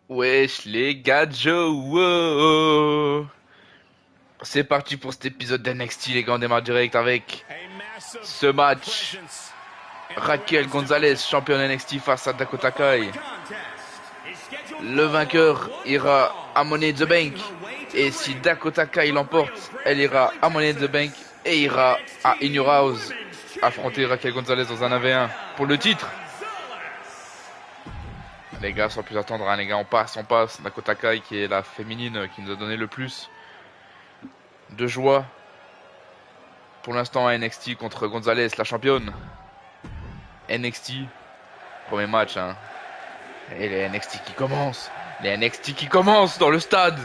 Wesh les gars, Joe, wow. C'est parti pour cet épisode d'NXT, les gars, on démarre direct avec ce match. Raquel Gonzalez, championne NXT face à Dakota Kai. Le vainqueur ira à Money in the Bank. Et si Dakota Kai l'emporte, elle ira à Money in the Bank et ira à In Your House affronter Raquel Gonzalez dans un 1v1 pour le titre. Les gars, sans plus attendre, hein, les gars, on passe. Dakota Kai qui est la féminine qui nous a donné le plus de joie pour l'instant à NXT contre Gonzalez, la championne. NXT, premier match, hein. Et les NXT qui commencent. Les NXT qui commencent dans le stade.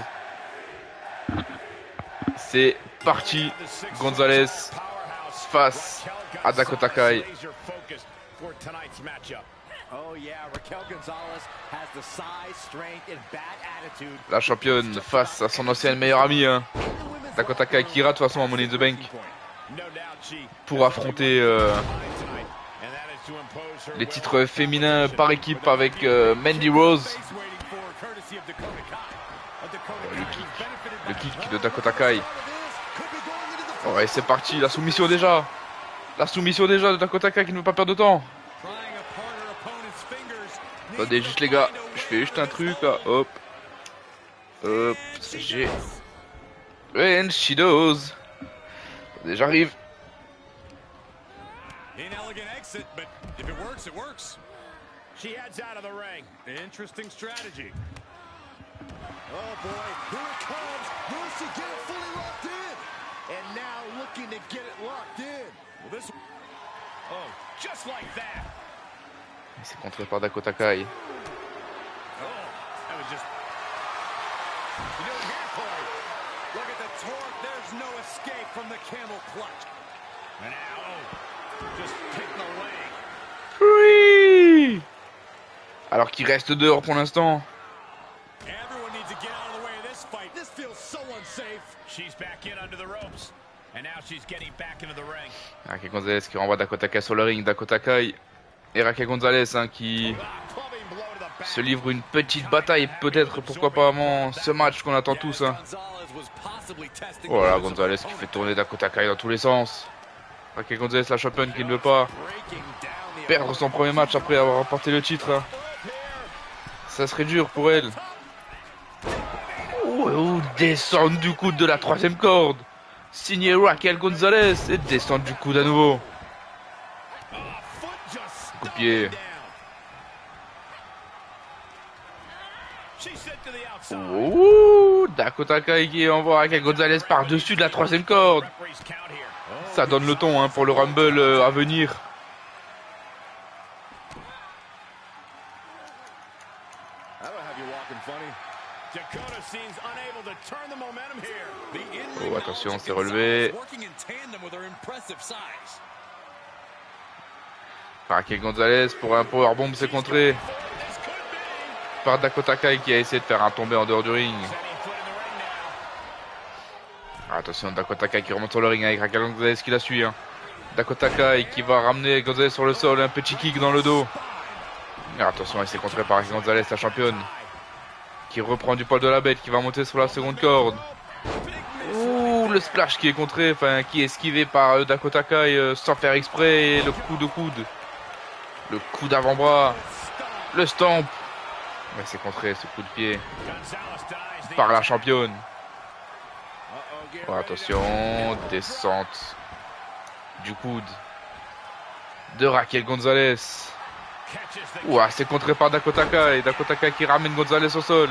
C'est parti. Gonzalez face à Dakota Kai. La championne face à son ancienne meilleure amie, hein. Dakota Kai qui ira de toute façon à Money in the Bank pour affronter les titres féminins par équipe avec Mandy Rose. Le kick de Dakota Kai. Ouais, c'est parti, la soumission déjà. La soumission déjà de Dakota Kai qui ne veut pas perdre de temps. Attendez juste les gars, je fais juste un truc là, hop. Hop, j'ai... And she does. Attendez, j'arrive. Inelegant exit, but if it works, it works. She heads out of the ring. Interesting strategy. Oh boy, here it comes. Will she get it fully locked in? And now looking to get it locked in. Well, this... Oh, just like that. C'est contré par Dakota Kai. Oh, that was just... You know, here, Corey. Look at the torque. There's no escape from the camel clutch. And now, oh, just taking away. Oui. Alors qu'il reste dehors pour l'instant. Everyone needs to get out of the way of this fight. This feels so unsafe. She's back in under the ropes. And now she's getting back into the ring. Raquel Gonzalez qui renvoie Dakota Kai sur le ring. Dakota Kai et Raquel Gonzalez hein, qui se livrent une petite bataille. Peut-être, pourquoi pas avant ce match qu'on attend tous. Hein. Voilà, Gonzalez qui fait tourner Dakota Kai dans tous les sens. Raquel Gonzalez, la championne qui ne veut pas perdre son premier match après avoir remporté le titre. Hein. Ça serait dur pour elle. Descendre du coude de la troisième corde. Signé Raquel Gonzalez et descendre du coude à nouveau. Coup de pied. Ouh, Dakota Kai qui envoie Raquel Gonzalez par-dessus de la troisième corde. Ça donne le ton hein, pour le Rumble à venir. Oh, attention, c'est relevé. Raquel Gonzalez pour un powerbomb, c'est contré par Dakota Kai qui a essayé de faire un tombé en dehors du ring. Attention, Dakota Kai qui remonte sur le ring avec Raquel Gonzalez qui la suit. Hein. Dakota Kai qui va ramener Gonzalez sur le sol, un petit kick dans le dos. Attention, il s'est contré par Raquel Gonzalez, la championne, qui reprend du poil de la bête, qui va monter sur la seconde corde. Ouh, le splash qui est contré, enfin qui est esquivé par Dakota Kai sans faire exprès, et le coup de coude. Le coup d'avant-bras, le stomp. Mais c'est contré ce coup de pied par la championne. Oh, attention, descente du coude de Raquel Gonzalez. Ouah, c'est contré par Dakota Kai. Dakota Kai qui ramène Gonzalez au sol.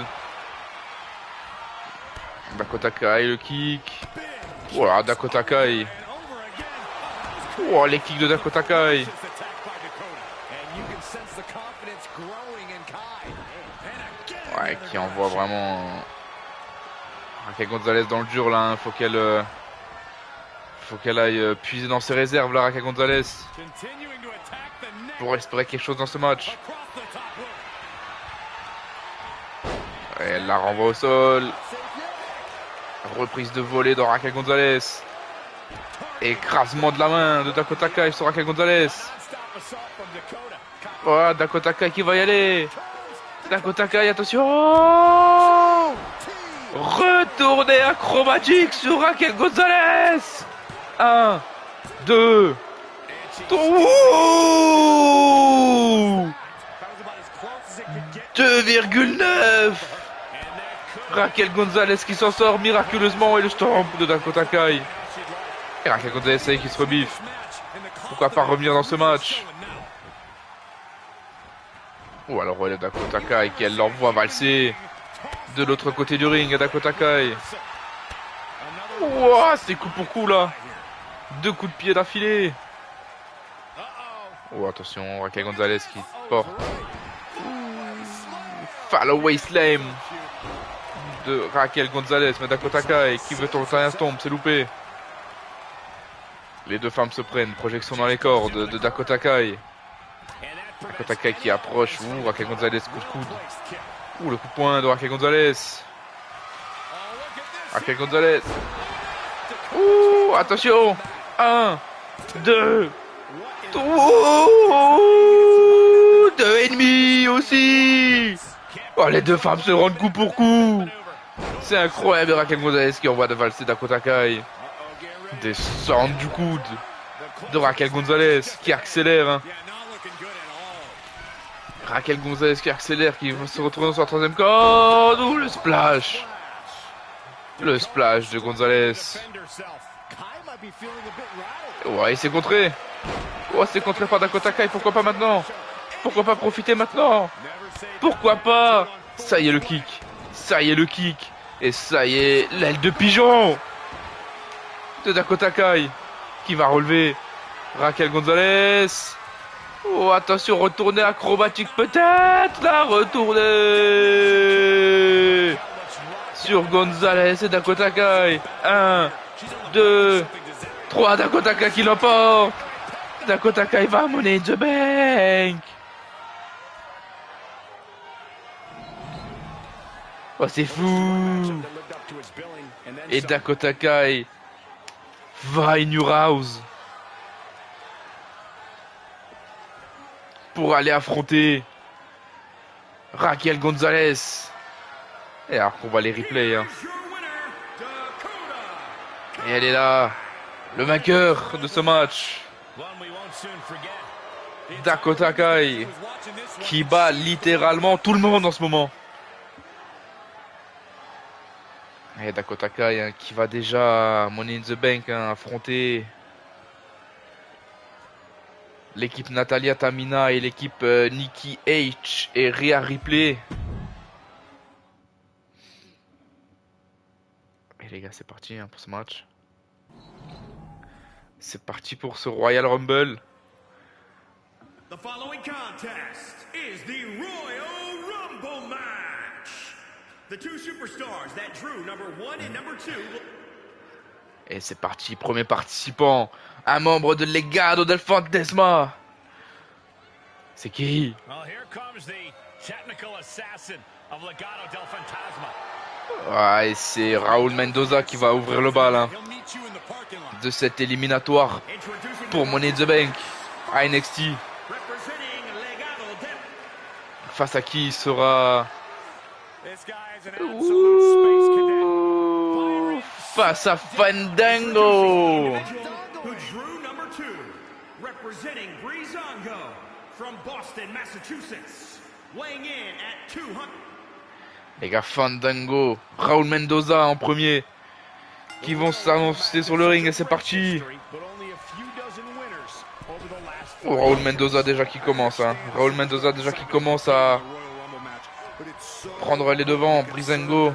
Dakota Kai, le kick. Ouah, Dakota Kai. Ouah, les kicks de Dakota Kai. Ouais, qui envoie vraiment Raquel Gonzalez dans le dur là. Hein. Faut qu'elle aille puiser dans ses réserves là, Raquel Gonzalez, pour espérer quelque chose dans ce match. Ouais, elle la renvoie au sol. Reprise de volée de Raquel Gonzalez. Écrasement de la main de Dakota Kai sur Raquel Gonzalez. Oh, Dakota Kai qui va y aller. Dakota Kai, attention. Retourné acrobatique sur Raquel Gonzalez. 1, 2, 2,9. Raquel Gonzalez qui s'en sort miraculeusement et le stomp de Dakota Kai. Et Raquel Gonzalez qui se rebiffe. Pourquoi pas revenir dans ce match? Ou alors ouais, Dakota Kai qui elle l'envoie valser de l'autre côté du ring à Dakota Kai. Ouah, c'est coup pour coup là. 2 coups de pied d'affilée. Oh attention, Raquel Gonzalez qui porte. Fallaway Slam de Raquel Gonzalez, mais Dakota Kai qui veut tenter un stomp, c'est loupé. Les deux femmes se prennent, projection dans les cordes de Dakota Kai. Dakota Kai qui approche, Raquel Gonzalez coup de coude. Le coup de poing de Raquel Gonzalez. Raquel Gonzalez. Attention. 1, 2, 2,5 aussi. Oh, les deux femmes se rendent coup pour coup. C'est incroyable, Raquel Gonzalez qui envoie de valser Dakota Kai. Descente du coude de Raquel Gonzalez qui accélère. Hein. Raquel Gonzalez qui accélère, qui va se retrouver dans sa troisième corde. Le splash. Le splash de Gonzalez. Ouais, il s'est contré. Oh, c'est contré par Dakota Kai. Pourquoi pas maintenant? Pourquoi pas profiter maintenant? Pourquoi pas? Ça y est le kick. Ça y est le kick. Et ça y est l'aile de pigeon de Dakota Kai qui va relever Raquel Gonzalez. Oh, attention, retourner acrobatique peut-être. La retournée sur Gonzalez et Dakota Kai. 1, 2, 3. Dakota Kai qui l'emporte. Dakota Kai va Money in the Bank. Oh, c'est fou. Et Dakota Kai va à New House pour aller affronter Raquel Gonzalez. Et alors qu'on va les replays. Hein. Et elle est là, le vainqueur de ce match. Dakota Kai qui bat littéralement tout le monde en ce moment. Et Dakota Kai hein, qui va déjà Money in the Bank hein, affronter l'équipe Natalia Tamina et l'équipe Nikki H et Rhea Ripley. Et les gars, c'est parti hein, pour ce match. C'est parti pour ce Royal Rumble. The following contest is the Royal Rumble match. The two superstars that drew number 1 and number 2. Et c'est parti, premier participant, un membre de Legado del Fantasma. C'est qui? Well, here comes the technical assassin of Legado del Fantasma. Ouais, c'est Raúl Mendoza qui va ouvrir le bal hein, de cette éliminatoire pour Money in the Bank à NXT. Face à qui sera... face à Fandango. Les gars, Fandango, Raúl Mendoza en premier, qui vont s'annoncer sur le ring et c'est parti. Oh, Raúl Mendoza déjà qui commence, hein. Raúl Mendoza déjà qui commence à prendre les devants. Breezango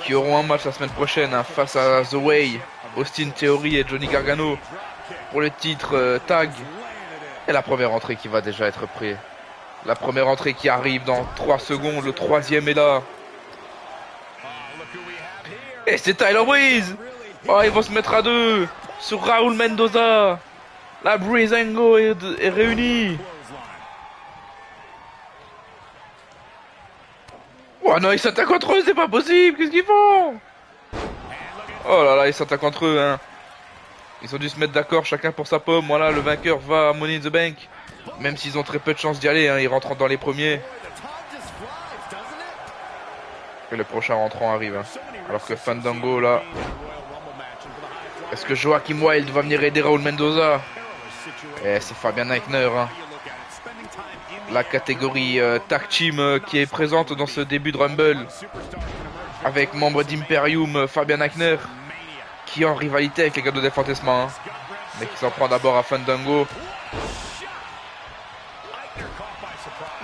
qui auront un match la semaine prochaine hein, face à The Way, Austin Theory et Johnny Gargano pour le titre tag. Et la première entrée qui va déjà être prête. La première entrée qui arrive dans 3 secondes, le troisième est là. Et c'est Tyler Breeze. Oh, ils vont se mettre à deux sur Raúl Mendoza. La Breezango est réunie. Oh non, ils s'attaquent entre eux, c'est pas possible, qu'est-ce qu'ils font? Oh là là, ils s'attaquent entre eux, hein. Ils ont dû se mettre d'accord, chacun pour sa pomme. Voilà, le vainqueur va à Money in the Bank. Même s'ils ont très peu de chance d'y aller, hein, ils rentrent dans les premiers. Et le prochain rentrant arrive. Hein. Alors que Fandango là... Est-ce que Joachim Wild va venir aider Raúl Mendoza? Eh, c'est Fabian Aichner. Hein. La catégorie Tag Team qui est présente dans ce début de Rumble. Avec membre d'Imperium, Fabian Aichner. Qui est en rivalité avec les gars de Fantasma. Hein. Mais qui s'en prend d'abord à Fandango.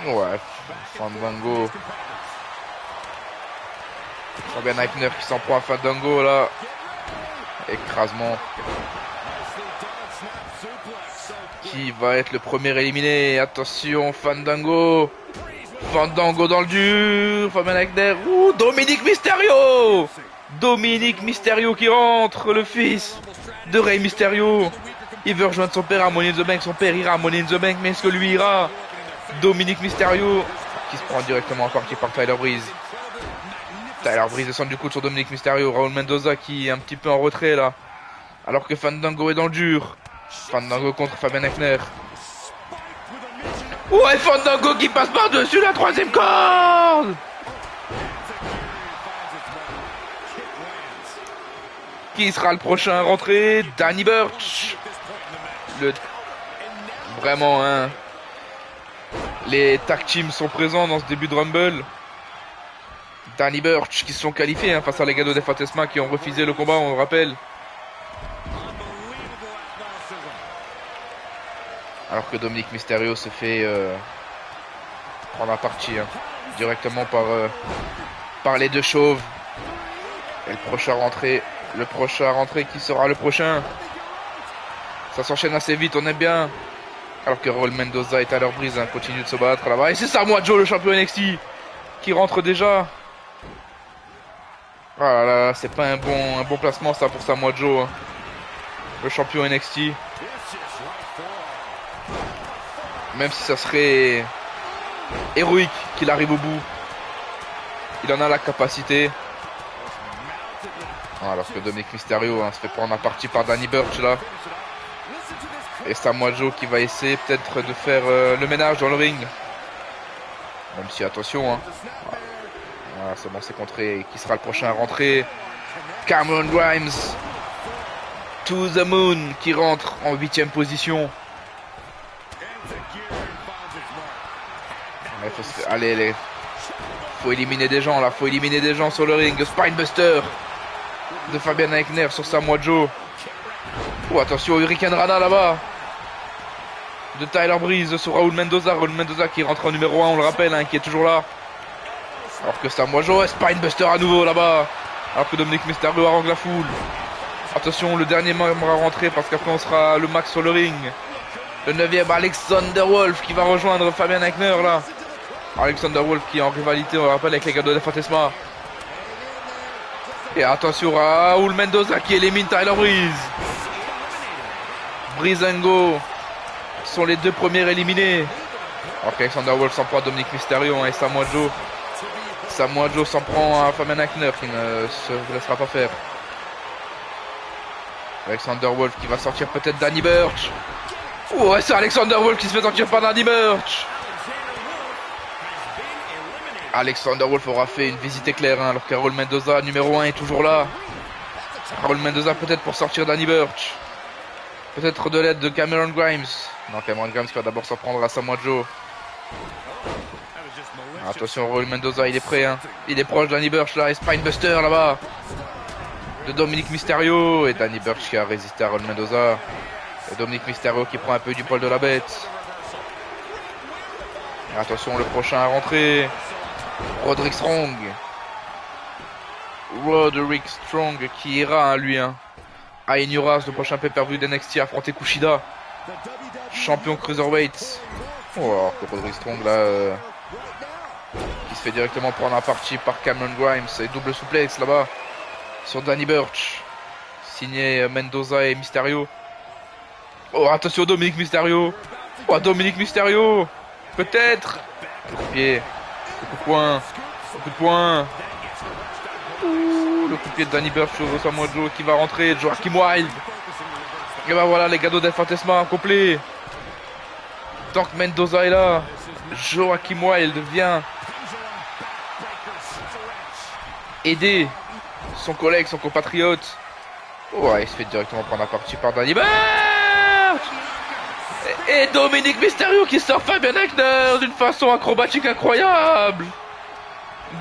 Ouais, Fandango. Fabian Aichner qui s'en prend à Fandango là. Écrasement. Qui va être le premier éliminé? Attention, Fandango. Fandango dans le dur. Fabian Aichner. Ouh, Dominic Mysterio. Dominic Mysterio qui rentre, le fils de Rey Mysterio. Il veut rejoindre son père à Money in the Bank. Son père ira à Money in the Bank, mais est-ce que lui ira? Dominic Mysterio qui se prend directement en partie par Tyler Breeze. Tyler Breeze descend du coup sur Dominic Mysterio. Raúl Mendoza qui est un petit peu en retrait là. Alors que Fandango est dans le dur. Fandango contre Fabian Aichner. Ouais, Fandango qui passe par-dessus la troisième corde. Qui sera le prochain à rentrer? Danny Burch. Vraiment, hein. Les tag teams sont présents dans ce début de Rumble. Danny Burch qui se sont qualifiés hein, face à les gars de Fantasma qui ont refusé le combat, on le rappelle. Alors que Dominic Mysterio se fait prendre à partie hein, directement par les deux chauves. Et le prochain à rentrer qui sera le prochain? Ça s'enchaîne assez vite, on aime bien. Alors que Raúl Mendoza et Tyler Breeze hein, continuent de se battre là-bas. Et c'est Samoa Joe, le champion NXT, qui rentre déjà. Ah là là, c'est pas un bon placement ça pour Samoa Joe. Hein. Le champion NXT. Même si ça serait héroïque qu'il arrive au bout. Il en a la capacité. Alors que Dominic Mysterio hein, se fait prendre à partie par Danny Burch là. Et Samoa Joe qui va essayer peut-être de faire le ménage dans le ring. Même si attention hein. Voilà, c'est bon, c'est contré. Qui sera le prochain à rentrer? Cameron Grimes. To the Moon qui rentre en 8ème position. Allez, faut éliminer des gens là, faut éliminer des gens sur le ring. Spinebuster de Fabian Aichner sur Samoa Joe. Oh attention, Hurricane Rana là-bas. De Tyler Breeze sur Raúl Mendoza. Raúl Mendoza qui rentre en numéro 1, on le rappelle, hein, qui est toujours là. Alors que Samoa Joe, Spinebuster à nouveau là-bas. Alors que Dominic Mysterio harangue la foule. Attention, le dernier membre à rentrer parce qu'après on sera le max sur le ring. Le 9ème Alexander Wolf qui va rejoindre Fabian Aichner là. Alexander Wolf qui est en rivalité, on le rappelle, avec les gars de Fantasma. Et attention, Raúl Mendoza qui élimine Tyler Breeze. Breezango sont les deux premiers éliminés. Alors qu'Alexander Wolf s'en prend à Dominic Mysterio hein, et Samoa Joe. Samoa Joe s'en prend à Fabian Aichner qui ne se laissera pas faire. Alexander Wolf qui va sortir peut-être Danny Burch. Ouais, c'est Alexander Wolf qui se fait sortir par Danny Burch. Alexander Wolf aura fait une visite éclair hein, alors que Raúl Mendoza numéro 1 est toujours là. Raúl Mendoza peut-être pour sortir Danny Burch. Peut-être de l'aide de Cameron Grimes. Non, Cameron Grimes qui va d'abord s'en prendre à Samoa Joe. Attention, Raúl Mendoza, il est prêt. Hein. Il est proche de Danny Burch là et Spinebuster là-bas. De Dominic Mysterio. Et Danny Burch qui a résisté à Raúl Mendoza. Et Dominic Mysterio qui prend un peu du poil de la bête. Et attention, le prochain à rentrer. Roderick Strong. Roderick Strong qui ira hein, lui. Hein. À Inuras, le prochain pay-per-view d'NXT, affronter Kushida. Champion Cruiserweight. Oh, que Roderick Strong là. Qui se fait directement prendre à partie par Cameron Grimes. Et double souplex là-bas. Sur Danny Burch. Signé Mendoza et Mysterio. Oh, attention, Dominic Mysterio. Oh, Dominic Mysterio. Peut-être. Coup de pied. Coup de poing. Coup de poing. Ouh, le coup de pied de Danny Burch sur Samoa Joe qui va rentrer. Joachim Wild. Et ben voilà, les cadeaux d'El Fantasma complet. Tant que Mendoza est là, Joachim Wilde vient aider son collègue, son compatriote. Ouais, il se fait directement prendre la partie par Danny Burch. Et Dominic Mysterio qui sort Fabian Aichner d'une façon acrobatique incroyable.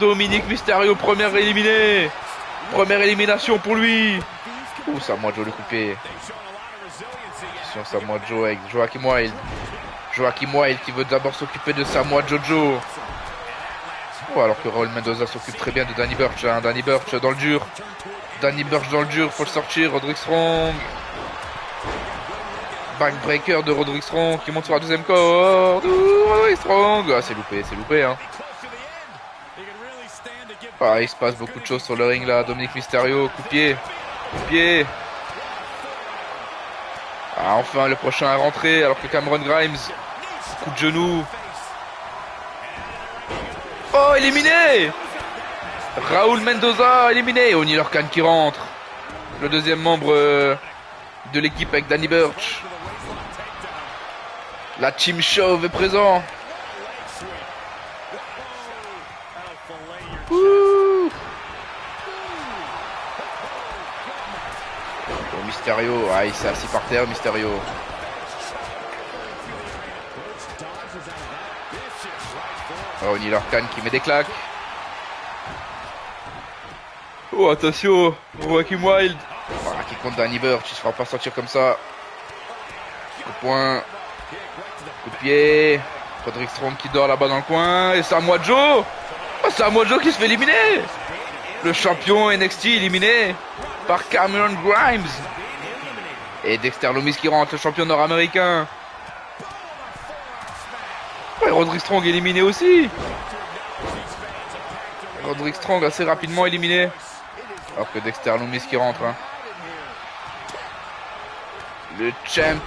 Dominic Mysterio, première éliminé. Première élimination pour lui. Ouh, Samoa Joe le coupé. Attention, Samoa Joe avec Joachim Wilde. Joachim Wilde qui veut d'abord s'occuper de Samoa Jojo. Oh, alors que Raul Mendoza s'occupe très bien de Danny Burch. Hein. Danny Burch dans le dur. Danny Burch dans le dur, faut le sortir. Roderick Strong. Backbreaker de Roderick Strong qui monte sur la deuxième corde. Roderick Strong. Ah, c'est loupé, hein. Ah, il se passe beaucoup de choses sur le ring là. Dominic Mysterio, coup de pied. Ah, enfin le prochain à rentrer alors que Cameron Grimes, coup de genou. Oh, éliminé. Raul Mendoza éliminé. Oney Lorcan qui rentre. Le deuxième membre de l'équipe avec Danny Burch. La Team Chauve est présent. Ouh. Oh, Mysterio, ah, il s'est assis par terre, Mysterio. Oh, Oney Lorcan qui met des claques. Oh, attention, Joachim Wilde. Voilà, qui compte Danny Burch, il se fera pas sortir comme ça. Coup de poing. Coup de pied. Roderick Strong qui dort là-bas dans le coin. Et Samoa Joe. Oh, Samoa Joe qui se fait éliminer. Le champion NXT éliminé par Cameron Grimes. Et Dexter Lumis qui rentre, le champion nord-américain. Ouais, Roderick Strong éliminé aussi. Roderick Strong assez rapidement éliminé. Alors que Dexter Lumis qui rentre. Hein. Le champ.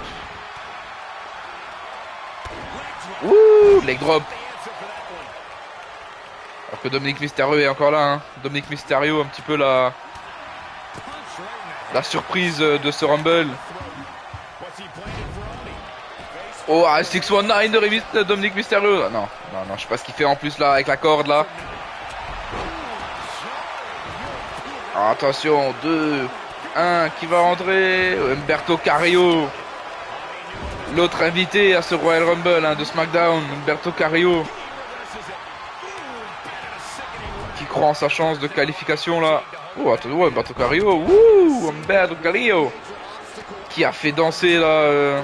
Ouh, leg drop. Alors que Dominic Mysterio est encore là. Hein. Dominic Mysterio, un petit peu la surprise de ce Rumble. Oh, 619 de Dominic Mysterio. Ah, non, je sais pas ce qu'il fait en plus là avec la corde là. Ah, attention, 2, 1, qui va rentrer? Humberto Carrillo. L'autre invité à ce Royal Rumble hein, de SmackDown, Humberto Carrillo. Qui croit en sa chance de qualification là. Oh, attends, ouais, Humberto Carrillo. Ouh, Humberto Carrillo. Qui a fait danser là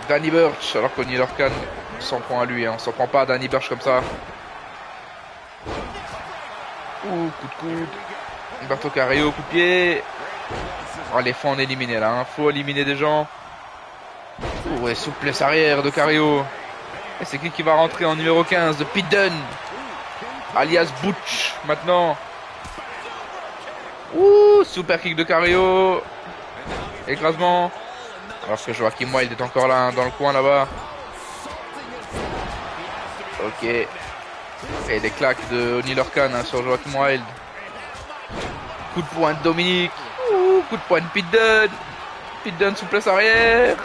Danny Burch. Alors qu'Oney Lorcan s'en prend à lui. Hein. On s'en prend pas à Danny Burch comme ça. Ouh, coup de coude. Humberto Carrillo, coup de pied. Oh, les fois on est éliminé là. Hein. Faut éliminer des gens. Ouh, ouais, souplesse arrière de Carrillo. Et c'est qui va rentrer en numéro 15 de Pete Dunne. Alias Butch maintenant. Ouh, super kick de Carrillo. Écrasement. Alors que Joachim Wilde est encore là, hein, dans le coin là-bas. Ok. Et des claques de Oney Lorcan hein, sur Joachim Wilde. Coup de poing de Dominique. Ouh, coup de poing de Pete Dunne. Pete Dunne souplesse arrière.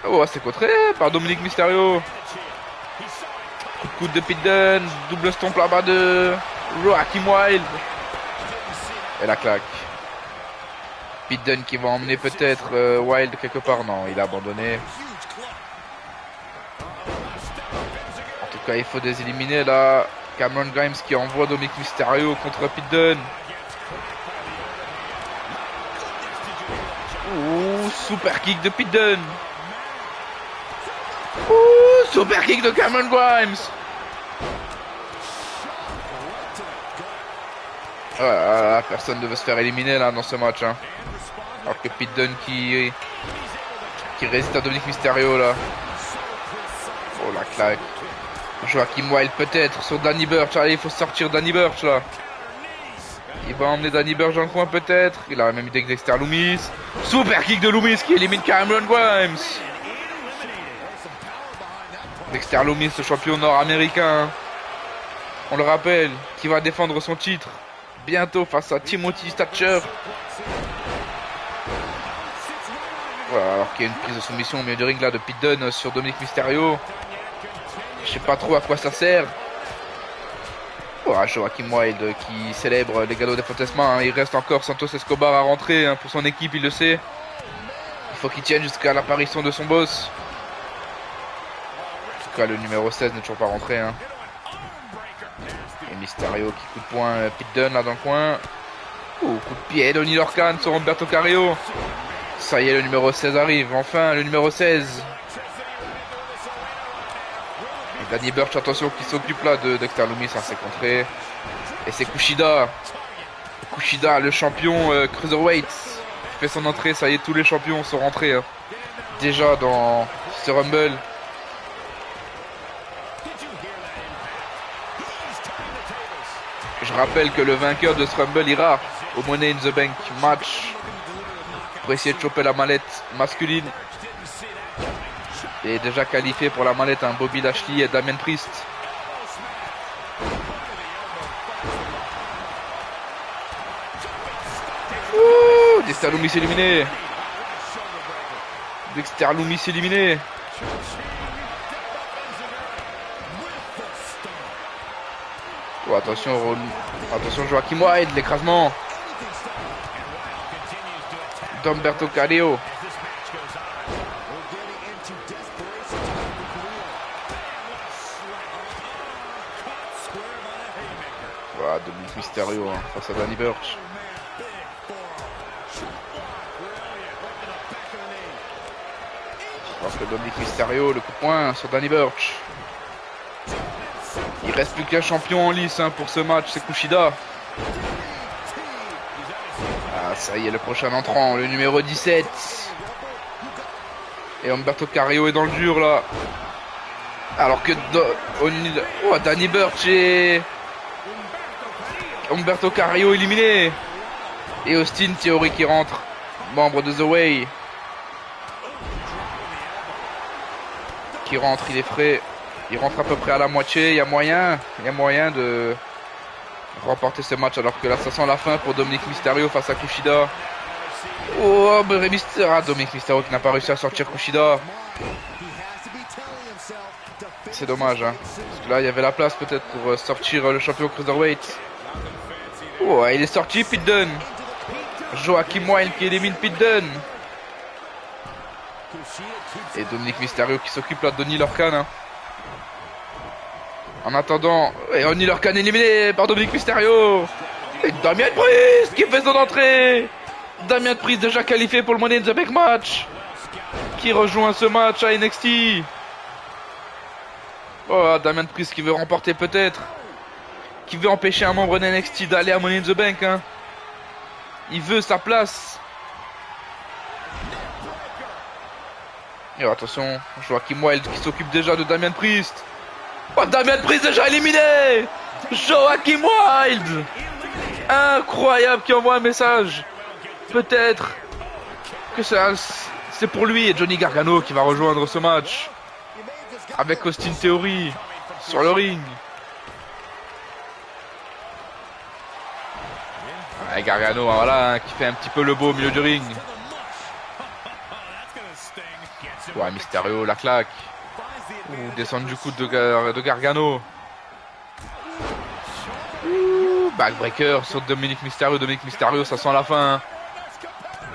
Oh, c'est contré par Dominic Mysterio. Coup de coude de Pete Dunne. Double stomp là-bas de Joachim Wilde. Et la claque. Pete Dunne qui va emmener peut-être Wilde quelque part. Non, il a abandonné. En tout cas, il faut des éliminer là. Cameron Grimes qui envoie Dominic Mysterio contre Pete Dunne. Ouh, super kick de Pete Dunne. Ouh, super kick de Cameron Grimes. Voilà, personne ne veut se faire éliminer là dans ce match. Hein. Alors que Pete Dunne qui résiste à Dominic Mysterio là. Oh la claque. Joachim Wilde peut-être sur Danny Burch. Allez, il faut sortir Danny Burch là. Il va emmener Danny Burch dans le coin peut-être. Il a même eu Dexter Lumis. Super kick de Lumis qui élimine Cameron Grimes. Dexter Lumis, le champion nord-américain. On le rappelle, qui va défendre son titre bientôt face à Timothy Thatcher. Voilà, alors qu'il y a une prise de soumission au milieu du ring là de Pete Dunne sur Dominic Mysterio. Je sais pas trop à quoi ça sert. Oh, Joaquin Wilde qui célèbre les gallows des Fantasma. Hein. Il reste encore Santos Escobar à rentrer hein, pour son équipe, il le sait. Il faut qu'il tienne jusqu'à l'apparition de son boss. En tout cas, le numéro 16 n'est toujours pas rentré. Hein. Et Mysterio qui coup de poing Pete Dunne là dans le coin. Oh, coup de pied d'Oni Lorcan sur Humberto Carrillo. Ça y est, le numéro 16 arrive. Enfin, le numéro 16. Et Danny Burch, attention, qui s'occupe là de Dexter Lumis. Ça s'est contré. Et c'est Kushida. Kushida, le champion Cruiserweight. Qui fait son entrée. Ça y est, tous les champions sont rentrés. Hein. Déjà dans ce Rumble. Je rappelle que le vainqueur de ce Rumble ira au Money in the Bank match pour essayer de choper la mallette masculine. Et déjà qualifié pour la mallette hein, Bobby Lashley et Damien Priest. Ouh, Dexter Lumis éliminé. Dexter Lumis éliminé. Oh, attention, attention Joaquin Wilde, l'écrasement d'Humberto Carrillo. Voilà, Dominic Mysterio hein, face à Danny Burch. Je pense que Dominic Mysterio, le coup de poing sur Danny Burch. Il reste plus qu'un champion en lice hein, pour ce match, c'est Kushida. Ah, ça y est, le prochain entrant, le numéro 17. Et Humberto Carrillo est dans le dur là. Alors que Danny Burch et Humberto Carrillo éliminé. Et Austin Theory qui rentre, membre de The Way. Qui rentre, il est frais. Il rentre à peu près à la moitié, il y a moyen de remporter ce match alors que là ça sent la fin pour Dominic Mysterio face à Kushida. Oh, Dominic Mysterio qui n'a pas réussi à sortir Kushida. C'est dommage hein. Parce que là il y avait la place peut-être pour sortir le champion Cruiserweight. Oh, il est sorti Pete Dunne. Joaquin Wilde qui élimine Pete Dunne. Et Dominic Mysterio qui s'occupe là de Donnie Lorcan hein. En attendant, Oni Lorcan éliminé par Dominic Mysterio. Et Damien Priest qui fait son entrée. Damien Priest déjà qualifié pour le Money in the Bank match. Qui rejoint ce match à NXT. Oh, Damien Priest qui veut remporter peut-être. Qui veut empêcher un membre de NXT d'aller à Money in the Bank. Hein. Il veut sa place. Et attention, Joaquin Wilde qui s'occupe déjà de Damien Priest. Oh, Damien Priest déjà éliminé. Joaquin Wilde. Incroyable, qui envoie un message. Peut-être que c'est pour lui et Johnny Gargano qui va rejoindre ce match. Avec Austin Theory sur le ring. Et Gargano, voilà, hein, qui fait un petit peu le beau au milieu du ring. Ouais, Mysterio, la claque. Ouh, descendre du coup de Gargano. Ouh, backbreaker sur Dominic Mysterio. Dominic Mysterio, ça sent la fin. Hein,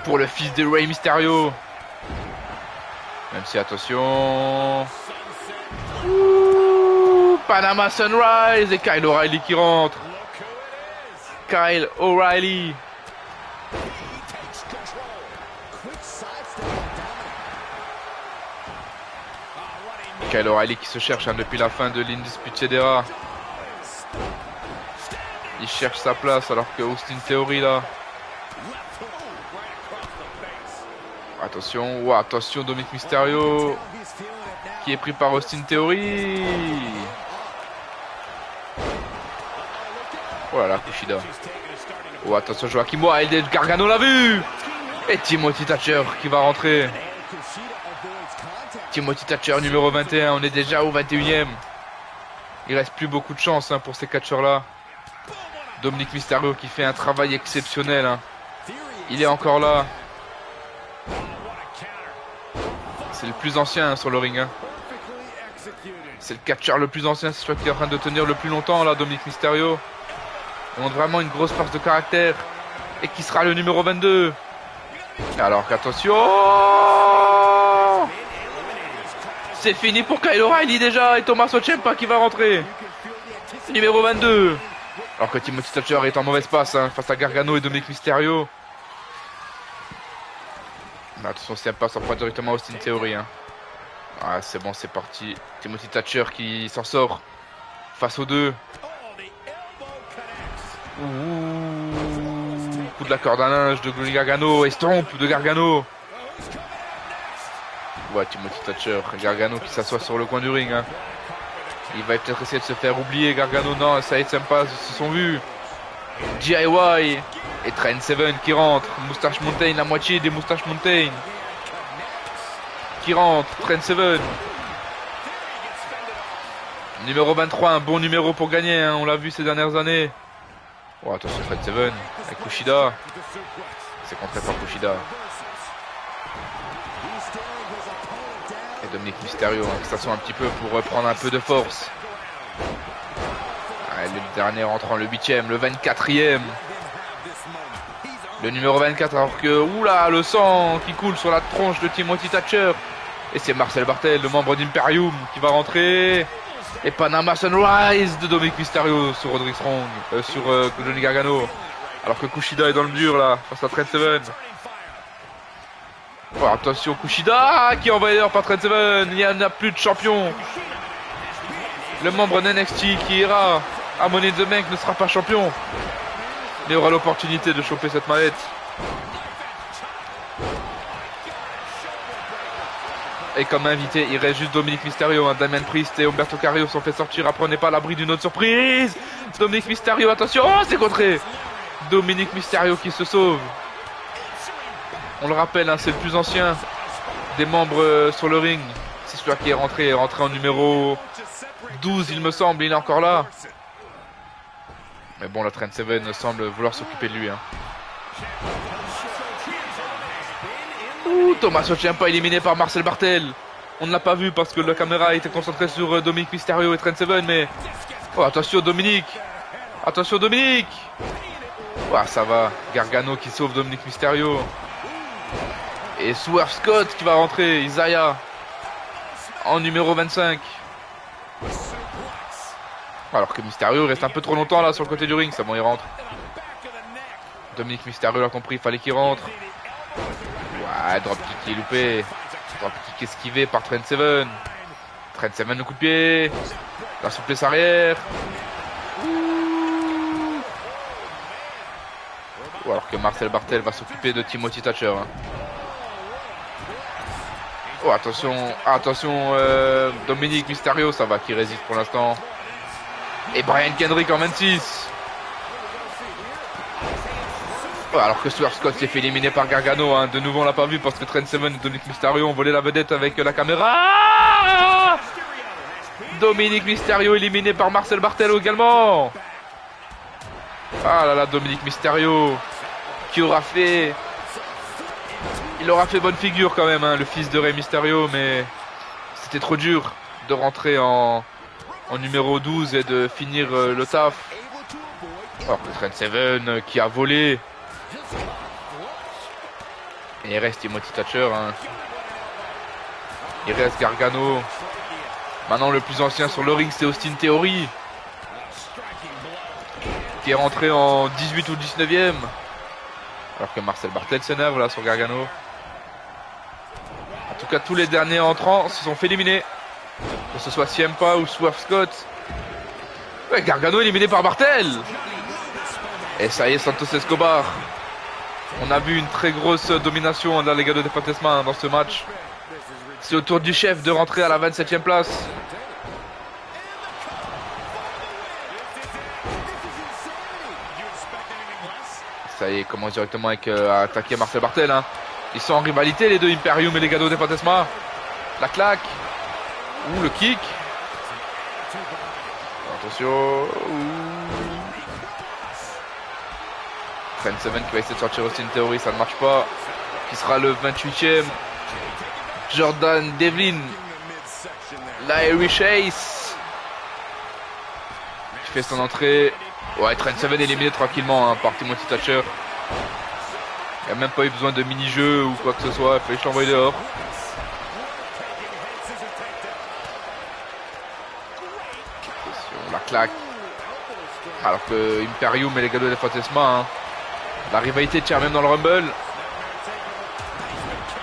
pour le fils de Rey Mysterio. Même si, attention. Ouh, Panama Sunrise et Kyle O'Reilly qui rentre. Kyle O'Reilly. Kyle O'Reilly qui se cherche hein, depuis la fin de l'Undisputed Era. Il cherche sa place alors que Austin Theory là. Attention, wow, attention Dominic Mysterio qui est pris par Austin Theory. Voilà, Kushida. Oh, attention Joaquin Wilde, Gargano l'a vu. Et Timothy Thatcher qui va rentrer. Timothy Thatcher numéro 21, on est déjà au 21ème. Il reste plus beaucoup de chance hein, pour ces catcheurs là. Dominic Mysterio qui fait un travail exceptionnel hein. Il est encore là. C'est le plus ancien sur le ring. Hein. C'est le catcheur le plus ancien, c'est celui qui est en train de tenir le plus longtemps là, Dominic Mysterio. Il montre vraiment une grosse force de caractère. Et qui sera le numéro 22. Alors qu'attention, c'est fini pour Kyle O'Reilly déjà. Et Tommaso Ciampa qui va rentrer. Numéro 22. Alors que Timothy Thatcher est en mauvaise passe hein, face à Gargano et Dominic Mysterio. Mais attention, Ciampa s'en prend directement à Austin Theory. Hein. Ah, c'est bon, c'est parti. Timothy Thatcher qui s'en sort face aux deux. Coup de la corde à linge de Gargano. Estompe de Gargano. Ouais, Timothy Thatcher. Gargano qui s'assoit sur le coin du ring. Hein. Il va peut-être essayer de se faire oublier. Gargano, non, ça y est, Ciampa se sont vus. DIY et Trent Seven qui rentre. Moustache Mountain, la moitié des Moustache Mountain qui rentre. Trent Seven. Numéro 23, un bon numéro pour gagner. Hein, on l'a vu ces dernières années. Oh, attention, Trent Seven avec Kushida. C'est contré par Kushida. Et Dominic Mysterio hein, qui s'assoit un petit peu pour prendre un peu de force. Ah, le dernier entrant, le 8ème, le 24ème. Le numéro 24 alors que, oula, le sang qui coule sur la tronche de Timothy Thatcher. Et c'est Marcel Barthel, le membre d'Imperium qui va rentrer. Et Panama Sunrise de Dominic Mysterio sur Roderick Strong, sur Johnny Gargano. Alors que Kushida est dans le dur là, face à Trent Seven. Oh, attention Kushida qui est envahi par Trent Seven. Il n'y en a plus de champion. Le membre NXT qui ira à Money in the Bank ne sera pas champion. Il aura l'opportunité de choper cette mallette. Et comme invité, il reste juste Dominic Mysterio. Hein. Damien Priest et Humberto Carrillo sont fait sortir. Après, on n'est pas à l'abri d'une autre surprise. Dominic Mysterio, attention, oh, c'est contré. Dominic Mysterio qui se sauve. On le rappelle, hein, c'est le plus ancien des membres sur le ring. C'est celui qui est rentré en numéro 12, il me semble. Il est encore là. Mais bon, la Trent Seven semble vouloir s'occuper de lui. Hein. Tommaso Ciampa éliminé par Marcel Barthel. On ne l'a pas vu parce que la caméra était concentrée sur Dominic Mysterio et Trent Seven. Mais oh, attention Dominic. Attention Dominic. Oh, ça va. Gargano qui sauve Dominic Mysterio. Et Swerve Scott qui va rentrer. Isaiah en numéro 25. Alors que Mysterio reste un peu trop longtemps là sur le côté du ring. C'est bon, il rentre. Dominic Mysterio l'a compris, il fallait qu'il rentre. Ouais, dropkick qui est loupé. Dropkick esquivé par Trent Seven. Trent Seven, le coup de pied. La souplesse arrière. Ou alors que Marcel Barthel va s'occuper de Timothy Thatcher. Hein. Oh, attention, attention, Dominic Mysterio, ça va, qui résiste pour l'instant. Et Brian Kendrick en 26. Oh, alors que Swerve Scott s'est fait éliminer par Gargano. Hein. De nouveau, on l'a pas vu parce que Trent Seven et Dominic Mysterio ont volé la vedette avec la caméra. Dominic Mysterio éliminé par Marcel Barthel également. Ah là là, Dominic Mysterio qui aura fait... Il aura fait bonne figure quand même, hein, le fils de Rey Mysterio, mais c'était trop dur de rentrer en numéro 12 et de finir le taf. Alors que Trent Seven qui a volé. Et il reste Timothy Thatcher. Hein. Il reste Gargano. Maintenant le plus ancien sur le ring c'est Austin Theory. Qui est rentré en 18 ou 19ème. Alors que Marcel Barthel s'énerve là sur Gargano. En tout cas tous les derniers entrants se sont fait éliminer. Que ce soit Ciampa ou Swerve Scott. Ouais, Gargano éliminé par Barthel. Et ça y est, Santos Escobar. On a vu une très grosse domination de la Legado de Fantasma dans ce match. C'est au tour du chef de rentrer à la 27ème place. Ça y est, il commence directement avec à attaquer Marcel Barthel. Hein. Ils sont en rivalité les deux, Imperium et Legado de Fantasma. La claque. Ouh, le kick. Attention. Trent Seven qui va essayer de sortir Austin Theory, ça ne marche pas. Qui sera le 28ème. Jordan Devlin. L'Irish Ace. Qui fait son entrée. Ouais, Trent Seven éliminé tranquillement hein, par Timothy Thatcher. Il n'y a même pas eu besoin de mini-jeu ou quoi que ce soit. Il fallait que je l'envoie dehors. Attention, la claque. Alors que Imperium et les Legado del Fantasma, hein, la rivalité tient même dans le Rumble.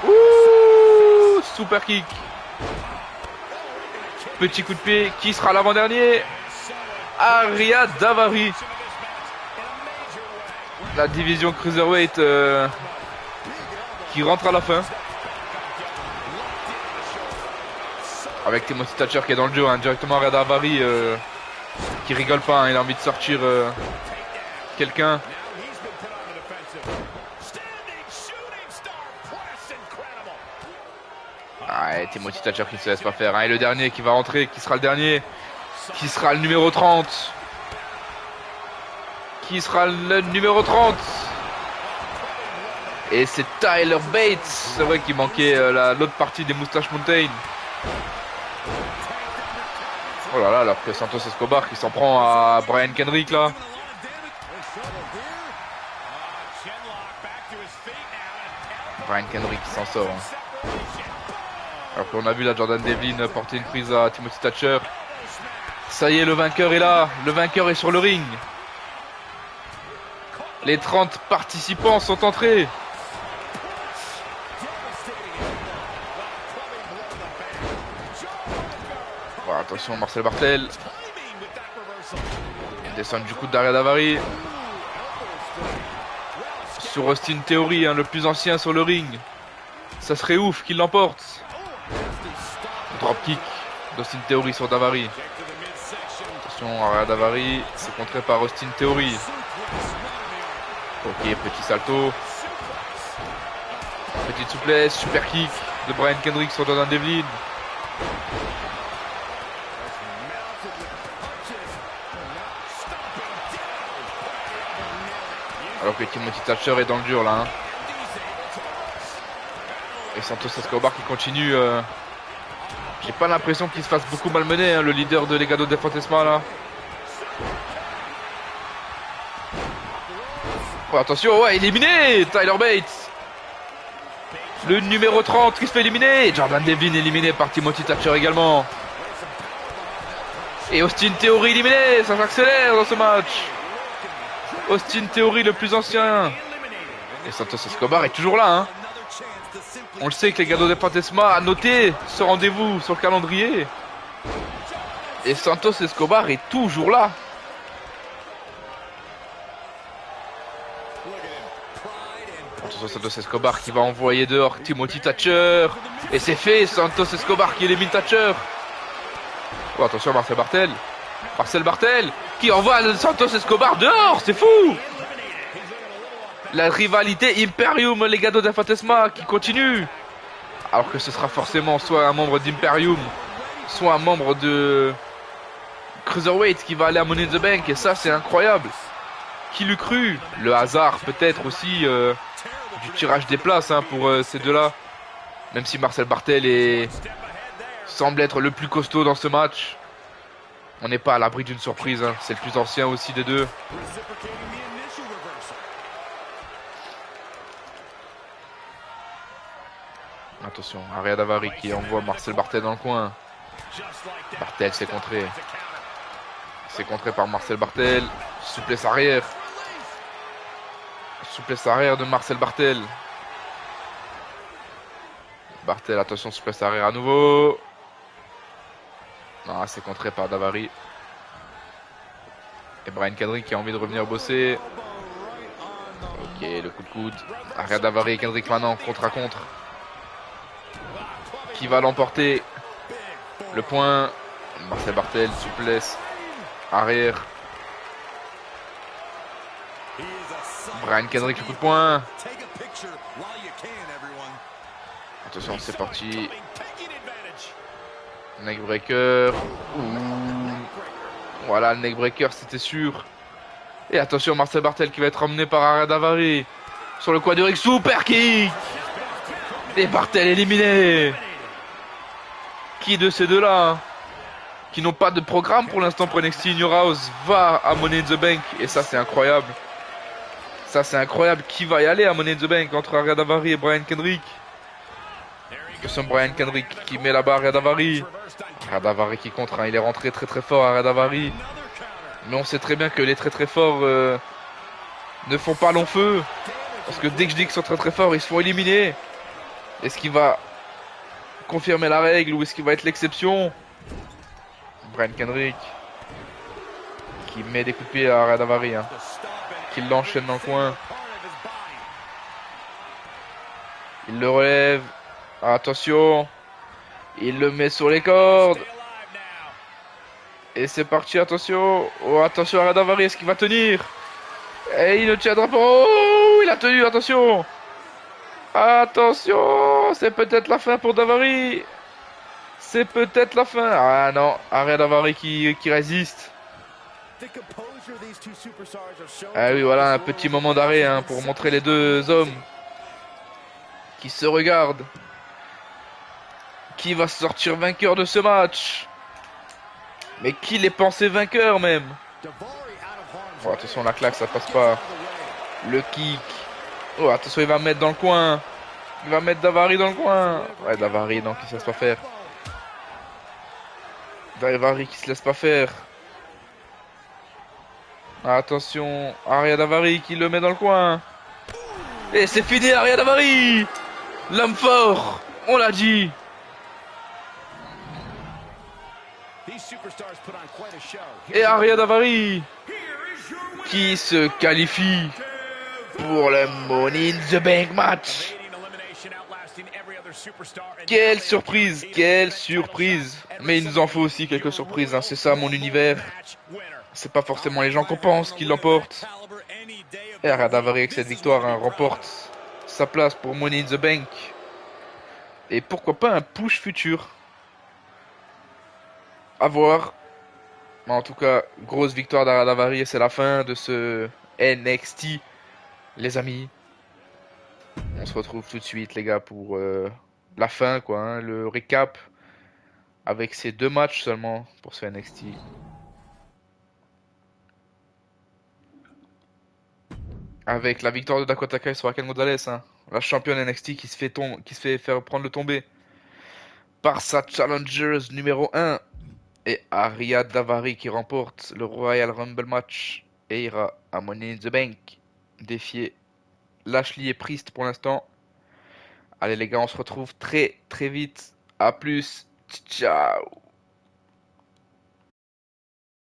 Ouh, super kick. Petit coup de pied. Qui sera l'avant-dernier? Ariya Daivari. La division Cruiserweight qui rentre à la fin. Avec Timothy Thatcher qui est dans le jeu, hein, directement Ariya Daivari qui rigole pas, hein, il a envie de sortir quelqu'un. Ouais, Timothy Thatcher qui ne se laisse pas faire. Hein, et le dernier qui va rentrer, qui sera le dernier? Qui sera le numéro 30? Qui sera le numéro 30? Et c'est Tyler Bates. C'est vrai qu'il manquait l'autre partie des Moustache Mountain. Oh là là, alors que Santos Escobar qui s'en prend à Brian Kendrick là. Brian Kendrick qui s'en sort. Hein. Alors qu'on a vu la Jordan Devlin porter une prise à Timothy Thatcher. Ça y est, le vainqueur est là. Le vainqueur est sur le ring. Les 30 participants sont entrés. Bon, attention, Marcel Barthel. Descend du coup d'Ariya Daivari. Sur Austin Theory, hein, le plus ancien sur le ring. Ça serait ouf qu'il l'emporte. Dropkick d'Austin Theory sur Daivari. Attention, Ariya Daivari, c'est contré par Austin Theory. Ok, petit salto. Petite souplesse, super kick de Brian Kendrick sur Jordan Devlin. Alors que Timothy Thatcher est dans le dur là. Hein. Et Santos Escobar qui continue. J'ai pas l'impression qu'il se fasse beaucoup malmener, hein, le leader de Legado del Fantasma là. Oh, attention, ouais, éliminé Tyler Bates. Le numéro 30 qui se fait éliminer. Jordan Devlin éliminé par Timothy Thatcher également. Et Austin Theory éliminé. Ça s'accélère dans ce match. Austin Theory le plus ancien. Et Santos Escobar est toujours là. Hein. On le sait que les Legado del Fantasma a noté ce rendez-vous sur le calendrier. Et Santos Escobar est toujours là. Attention, Santos Escobar qui va envoyer dehors Timothy Thatcher. Et c'est fait, Santos Escobar qui élimine Thatcher. Oh, attention, Marcel Barthel. Marcel Barthel qui envoie Santos Escobar dehors, c'est fou. La rivalité Imperium Legado del Fantasma qui continue. Alors que ce sera forcément soit un membre d'Imperium, soit un membre de Cruiserweight qui va aller à Money in the Bank. Et ça, c'est incroyable. Qui l'eût cru? Le hasard peut-être aussi du tirage des places hein, pour ces deux-là. Même si Marcel Barthel semble être le plus costaud dans ce match. On n'est pas à l'abri d'une surprise. Hein. C'est le plus ancien aussi des deux. Attention, Ariya Daivari qui envoie Marcel Barthel dans le coin. Barthel s'est contré. C'est contré par Marcel Barthel. Souplesse arrière. Souplesse arrière de Marcel Barthel. Barthel, attention, souplesse arrière à nouveau. Non, c'est contré par Daivari. Et Brian Kendrick qui a envie de revenir bosser. Ok, le coup de coude. Ariya Daivari et Kendrick maintenant, contre à contre. Qui va l'emporter? Le point. Marcel Barthel, souplesse arrière. Brian Kendrick, le coup de poing. Attention, c'est parti. Neckbreaker. Voilà, le neckbreaker, c'était sûr. Et attention, Marcel Barthel qui va être emmené par Ariya Daivari. Sur le quadriceps, super kick. Et Barthel éliminé. qui de ces deux-là, hein, qui n'ont pas de programme pour l'instant pour NXT New House, va à Money in the Bank. Et ça, c'est incroyable. Ça, c'est incroyable. Qui va y aller à Money in the Bank entre Ariya Daivari et Brian Kendrick? Attention, Brian Kendrick qui met là-bas Ariya Daivari. Ariya Daivari qui contre, hein. Il est rentré très très fort, Ariya Daivari. Mais on sait très bien que les très très forts ne font pas long feu. Parce que dès que je dis qu'ils sont très très forts, ils se font éliminer. Est-ce qu'il va confirmer la règle ou est-ce qu'il va être l'exception? Brian Kendrick qui met des coups de pied à Ariya Daivari, hein, qui l'enchaîne dans le coin. Il le relève. Attention. Il le met sur les cordes. Et c'est parti, attention. Oh, attention Ariya Daivari, est-ce qu'il va tenir? Et il ne tiendra pas. Oh, il a tenu, attention. Attention, c'est peut-être la fin pour Daivari. C'est peut-être la fin. Ah non, Ariya Daivari qui résiste. Ah oui, voilà, un petit moment d'arrêt, hein, pour montrer les deux hommes qui se regardent. Qui va sortir vainqueur de ce match? Mais qui les pensait vainqueur même? Oh, attention, la claque, ça passe pas. Le kick. Oh, attention, il va mettre dans le coin. Il va mettre Daivari dans le coin. Ouais, Daivari, non, qui se laisse pas faire. Daivari qui se laisse pas faire. Attention, Ariya Daivari qui le met dans le coin. Et c'est fini, Ariya Daivari. L'homme fort, on l'a dit. Et Ariya Daivari qui se qualifie pour le Money in the Bank match. Quelle surprise, quelle surprise. Mais il nous en faut aussi quelques surprises, hein. C'est ça mon univers. C'est pas forcément les gens qu'on pense qui l'emportent. Et Ariya Daivari avec cette victoire, hein, remporte sa place pour Money in the Bank. Et pourquoi pas un push futur. À voir. Mais en tout cas, grosse victoire d'Ariya Daivari et c'est la fin de ce NXT, les amis. On se retrouve tout de suite, les gars, pour la fin, quoi, hein, le récap avec ces 2 matchs seulement pour ce NXT. Avec la victoire de Dakota Kai sur Raquel Gonzalez, hein, la championne NXT qui se fait faire prendre le tombé par sa challengers numéro 1. Et Ariya Daivari qui remporte le Royal Rumble match et ira à Money in the Bank défier Lashley et Priest pour l'instant. Allez les gars, on se retrouve très très vite. A plus. Ciao.